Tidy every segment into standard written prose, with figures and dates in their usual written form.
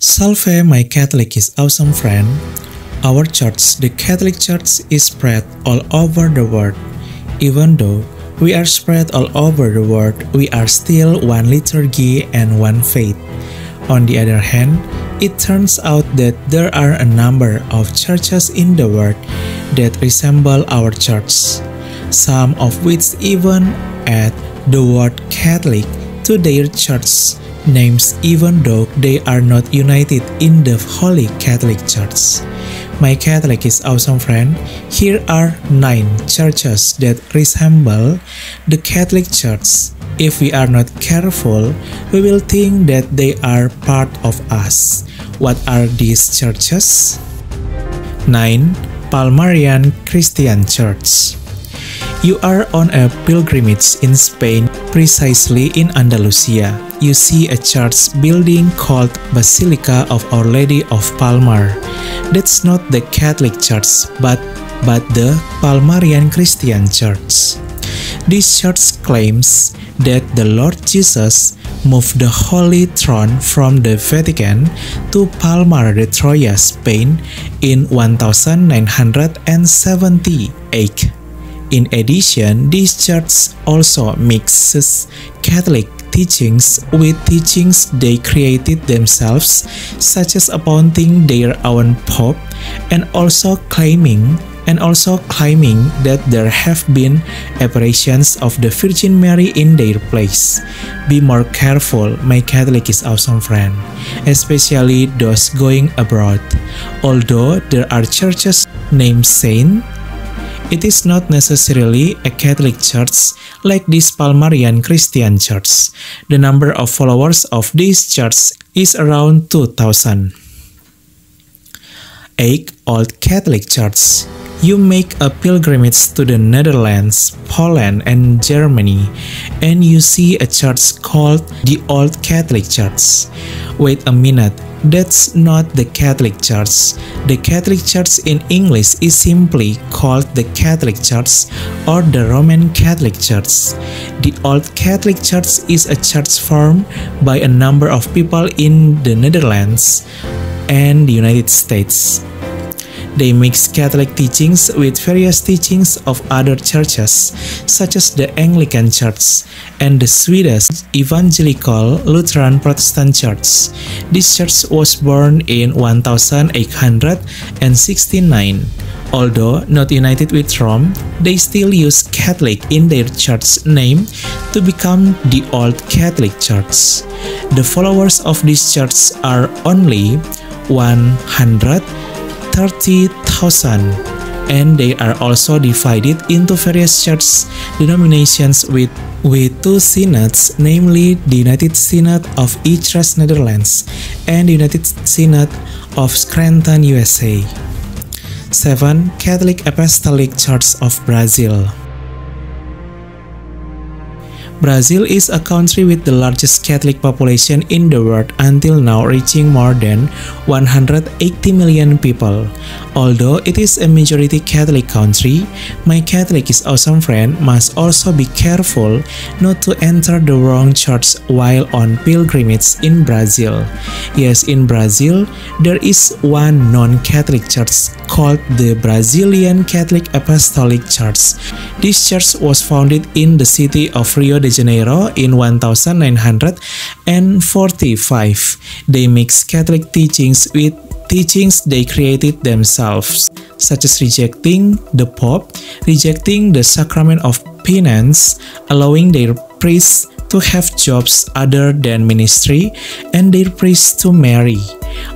Salve, my Catholic is awesome friend. Our church, the Catholic Church, is spread all over the world. Even though we are spread all over the world, we are still one liturgy and one faith. On the other hand, it turns out that there are a number of churches in the world that resemble our church, some of which even add the word Catholic to their church names even though they are not united in the Holy Catholic Church. My Catholic is awesome friend, here are 9 churches that resemble the Catholic Church. If we are not careful, we will think that they are part of us. What are these churches? 9. Palmarian Christian Church. You are on a pilgrimage in Spain, precisely in Andalusia. You see a church building called Basilica of Our Lady of Palmar. That's not the Catholic Church, but the Palmarian Christian Church. This church claims that the Lord Jesus moved the Holy Throne from the Vatican to Palmar de Troya, Spain in 1978. In addition, this church also mixes Catholic teachings with teachings they created themselves, such as appointing their own pope, and also claiming that there have been apparitions of the Virgin Mary in their place. Be more careful, my Catholic is awesome friend, especially those going abroad. Although there are churches named Saint, it is not necessarily a Catholic church like this Palmarian Christian Church. The number of followers of this church is around 2,000. 8. Old Catholic Church. You make a pilgrimage to the Netherlands, Poland, and Germany, and you see a church called the Old Catholic Church. Wait a minute, that's not the Catholic Church. The Catholic Church in English is simply called the Catholic Church or the Roman Catholic Church. The Old Catholic Church is a church formed by a number of people in the Netherlands and the United States. They mix Catholic teachings with various teachings of other churches, such as the Anglican Church and the Swedish Evangelical Lutheran Protestant Church. This church was born in 1869. Although not united with Rome, they still use Catholic in their church name to become the Old Catholic Church. The followers of this church are only 130,000, and they are also divided into various church denominations with 2 synods, namely the United Synod of Utrecht, Netherlands, and the United Synod of Scranton, USA. 7. Catholic Apostolic Church of Brazil. Brazil is a country with the largest Catholic population in the world until now, reaching more than 180 million people. Although it is a majority Catholic country, my Catholic is awesome friend must also be careful not to enter the wrong church while on pilgrimage in Brazil. Yes, in Brazil, there is one non-Catholic church called the Brazilian Catholic Apostolic Church. This church was founded in the city of Rio de Janeiro in 1945. They mix Catholic teachings with teachings they created themselves, such as rejecting the Pope, rejecting the sacrament of penance, allowing their priests to have jobs other than ministry, and their priests to marry.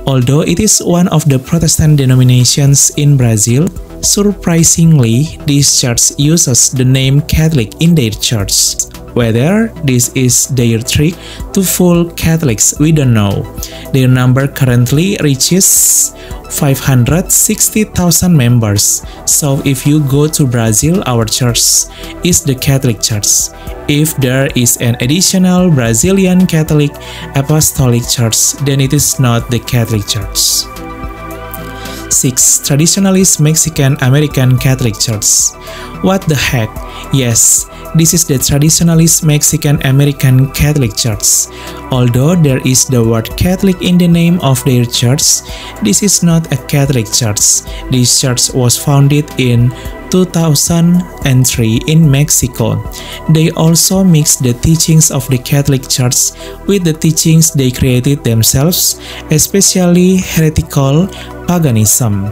Although it is one of the Protestant denominations in Brazil, surprisingly, this church uses the name Catholic in their church. Whether this is their trick to fool Catholics, we don't know. Their number currently reaches 560,000 members. So if you go to Brazil, our church is the Catholic Church. If there is an additional Brazilian Catholic Apostolic Church, then it is not the Catholic Church. 6. Traditionalist Mexican American Catholic Church. What the heck? Yes, this is the traditionalist Mexican American Catholic Church. Although there is the word Catholic in the name of their church, this is not a Catholic church. This church was founded in 2003 in Mexico. They also mixed the teachings of the Catholic Church with the teachings they created themselves, especially heretical paganism.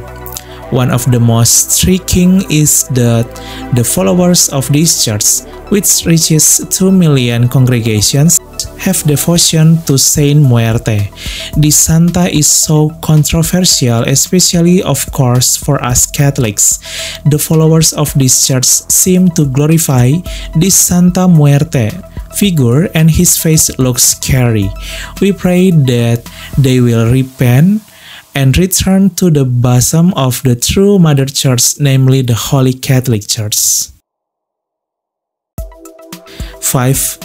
One of the most striking is that the followers of this church, which reaches 2 million congregations, have devotion to Saint Muerte. This Santa is so controversial, especially of course for us Catholics. The followers of this church seem to glorify this Santa Muerte figure, and his face looks scary. We pray that they will repent and return to the bosom of the true Mother Church, namely the Holy Catholic Church. 5.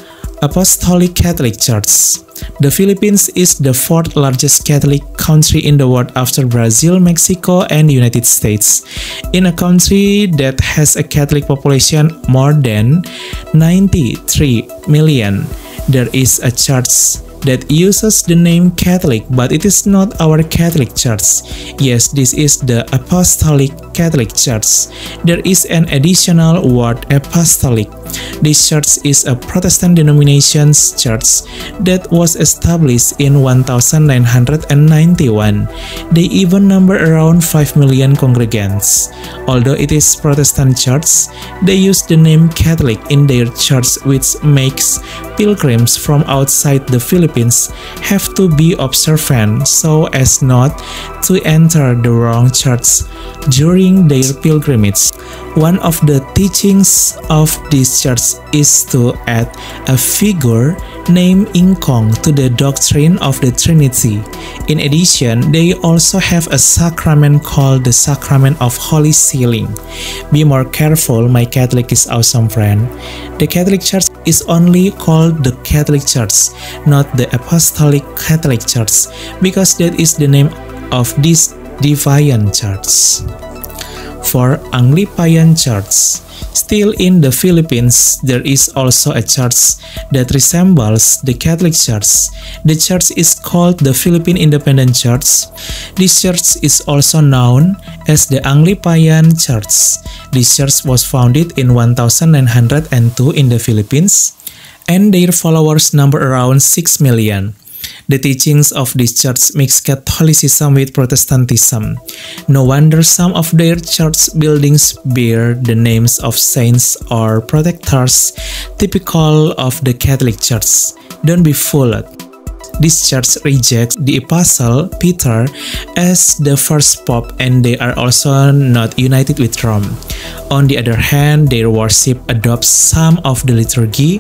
Apostolic Catholic Church. The Philippines is the fourth largest Catholic country in the world after Brazil, Mexico, and the United States. In a country that has a Catholic population more than 93 million, there is a church that uses the name Catholic, but it is not our Catholic Church. Yes, this is the Apostolic Catholic Church. There is an additional word, apostolic. This church is a Protestant denominations church that was established in 1991. They even number around 5 million congregants. Although it is Protestant church, they use the name Catholic in their church, which makes pilgrims from outside the Philippines have to be observant so as not to enter the wrong church during their pilgrimage. One of the teachings of this church is to add a figure named Ingkong to the doctrine of the Trinity. In addition, they also have a sacrament called the Sacrament of Holy Sealing. Be more careful, my Catholic is awesome friend. The Catholic Church is only called the Catholic Church, not the Apostolic Catholic Church, because that is the name of this Divine Church. For Anglican Church. Still in the Philippines, there is also a church that resembles the Catholic Church. The church is called the Philippine Independent Church. This church is also known as the Anglican Church. This church was founded in 1902 in the Philippines, and their followers number around 6 million. The teachings of this church mix Catholicism with Protestantism. No wonder some of their church buildings bear the names of saints or protectors typical of the Catholic Church. Don't be fooled. This church rejects the Apostle Peter as the first pope, and they are also not united with Rome. On the other hand, their worship adopts some of the liturgy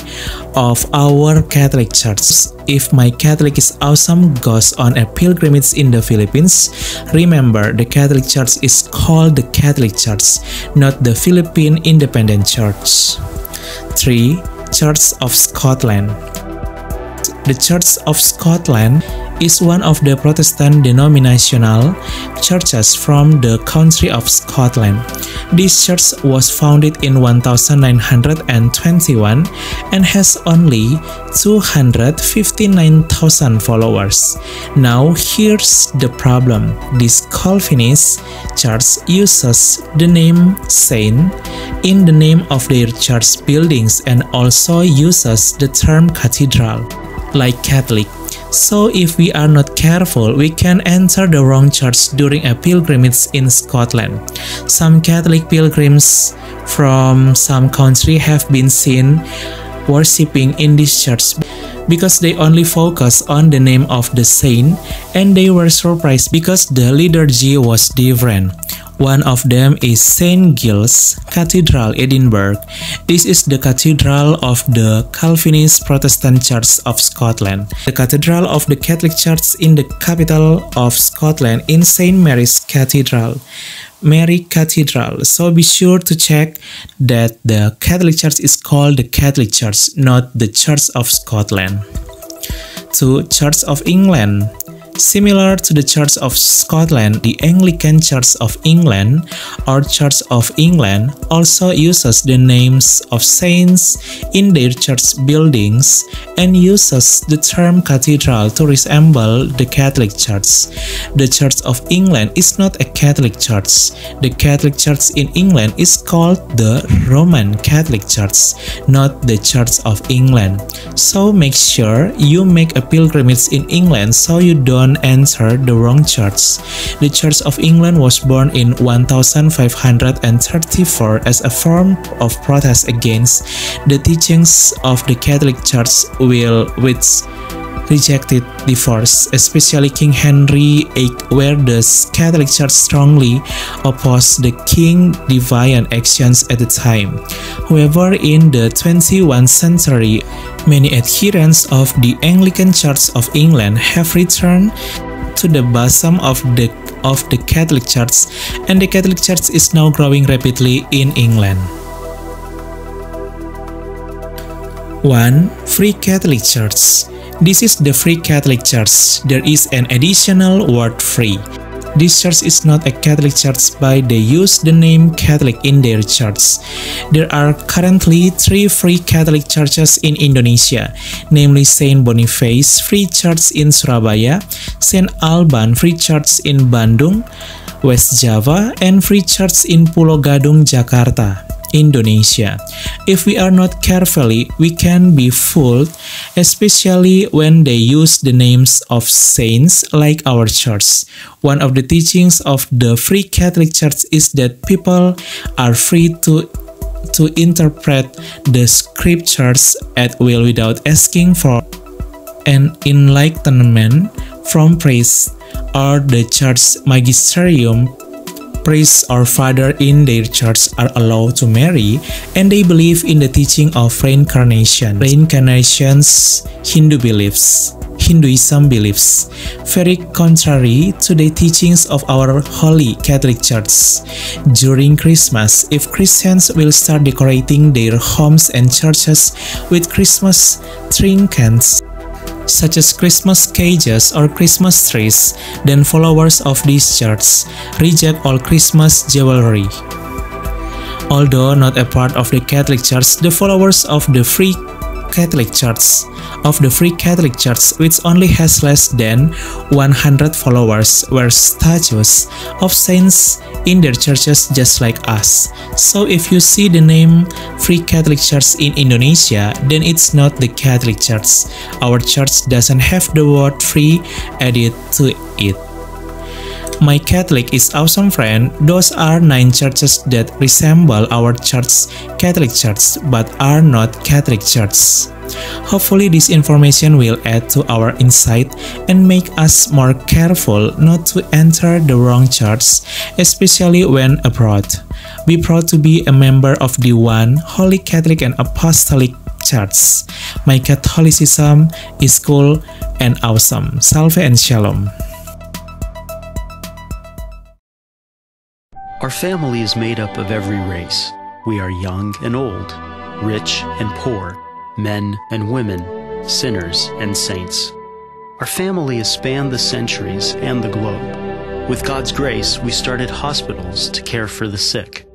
of our Catholic Church. If my Catholic is awesome goes on a pilgrimage in the Philippines, remember the Catholic Church is called the Catholic Church, not the Philippine Independent Church. 3. Church of Scotland. The Church of Scotland is one of the Protestant denominational churches from the country of Scotland. This church was founded in 1921 and has only 259,000 followers. Now here's the problem. This Calvinist church uses the name saint in the name of their church buildings and also uses the term cathedral, like Catholic. So if we are not careful, we can enter the wrong church during a pilgrimage in Scotland. Some Catholic pilgrims from some country have been seen worshipping in this church because they only focus on the name of the saint, and they were surprised because the liturgy was different. One of them is St. Giles Cathedral, Edinburgh. This is the cathedral of the Calvinist Protestant Church of Scotland. The cathedral of the Catholic Church in the capital of Scotland in St. Mary's Cathedral. Mary Cathedral. So be sure to check that the Catholic Church is called the Catholic Church, not the Church of Scotland. 2. Church of England. Similar to the Church of Scotland, the Anglican Church of England or Church of England also uses the names of saints in their church buildings and uses the term cathedral to resemble the Catholic Church. The Church of England is not a Catholic Church. The Catholic Church in England is called the Roman Catholic Church, not the Church of England. So make sure you make a pilgrimage in England so you don't enter the wrong church. The Church of England was born in 1534 as a form of protest against the teachings of the Catholic Church which rejected divorce, especially King Henry VIII, where the Catholic Church strongly opposed the king's deviant actions at the time. However, in the 21st century, many adherents of the Anglican Church of England have returned to the bosom of the Catholic Church, and the Catholic Church is now growing rapidly in England. 1. Free Catholic Church. This is the Free Catholic Church. There is an additional word free. This church is not a Catholic church, but they use the name Catholic in their church. There are currently 3 free Catholic churches in Indonesia, namely Saint Boniface Free Church in Surabaya, Saint Alban Free Church in Bandung, West Java, and Free Church in Pulau Gadung, Jakarta, Indonesia. If we are not carefully, we can be fooled, especially when they use the names of saints like our church. One of the teachings of the Free Catholic Church is that people are free to interpret the scriptures at will without asking for an enlightenment from priests or the church magisterium. Priests or fathers in their church are allowed to marry, and they believe in the teaching of reincarnation. Reincarnation's Hinduism beliefs, very contrary to the teachings of our Holy Catholic Church. During Christmas, if Christians will start decorating their homes and churches with Christmas trinkets, such as Christmas cages or Christmas trees, then followers of this church reject all Christmas jewelry. Although not a part of the Catholic Church, the followers of the Free Catholic Church, which only has less than 100 followers, wear statues of saints in their churches just like us. So if you see the name Free Catholic Church in Indonesia, then it's not the Catholic Church. Our church doesn't have the word free added to it. My Catholic is awesome friend, those are 9 churches that resemble our church, Catholic Church, but are not Catholic Church. Hopefully this information will add to our insight and make us more careful not to enter the wrong church, especially when abroad. Be proud to be a member of the one Holy Catholic and Apostolic Church. My Catholicism is cool and awesome. Salve and Shalom. Our family is made up of every race. We are young and old, rich and poor, men and women, sinners and saints. Our family has spanned the centuries and the globe. With God's grace, we started hospitals to care for the sick.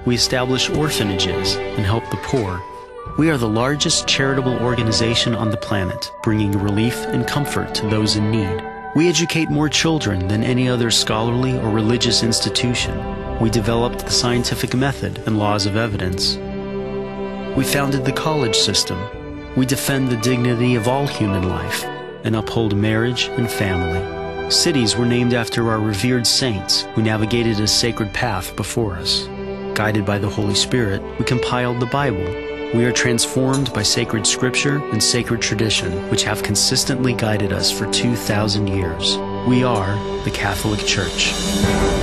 We establish orphanages and help the poor. We are the largest charitable organization on the planet, bringing relief and comfort to those in need. We educate more children than any other scholarly or religious institution. We developed the scientific method and laws of evidence. We founded the college system. We defend the dignity of all human life and uphold marriage and family. Cities were named after our revered saints who navigated a sacred path before us. Guided by the Holy Spirit, we compiled the Bible. We are transformed by sacred scripture and sacred tradition, which have consistently guided us for 2,000 years. We are the Catholic Church.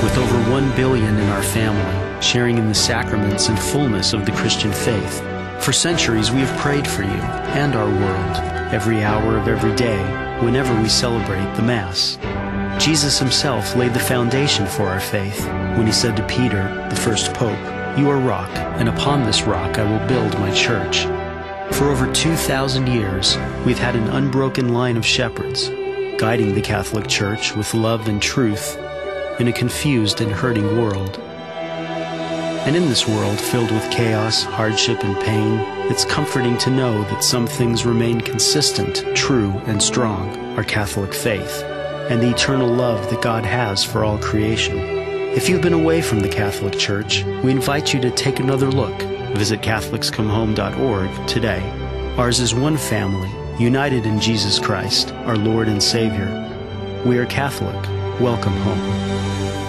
With over 1 billion in our family, sharing in the sacraments and fullness of the Christian faith. For centuries we have prayed for you and our world, every hour of every day, whenever we celebrate the Mass. Jesus himself laid the foundation for our faith when he said to Peter, the first pope, "You are rock, and upon this rock I will build my church." For over 2,000 years, we've had an unbroken line of shepherds. guiding the Catholic Church with love and truth in a confused and hurting world. And in this world filled with chaos, hardship, and pain, it's comforting to know that some things remain consistent, true, and strong: our Catholic faith, and the eternal love that God has for all creation. If you've been away from the Catholic Church, we invite you to take another look. Visit CatholicsComeHome.org today. Ours is one family, united in Jesus Christ, our Lord and Savior. We are Catholic. Welcome home.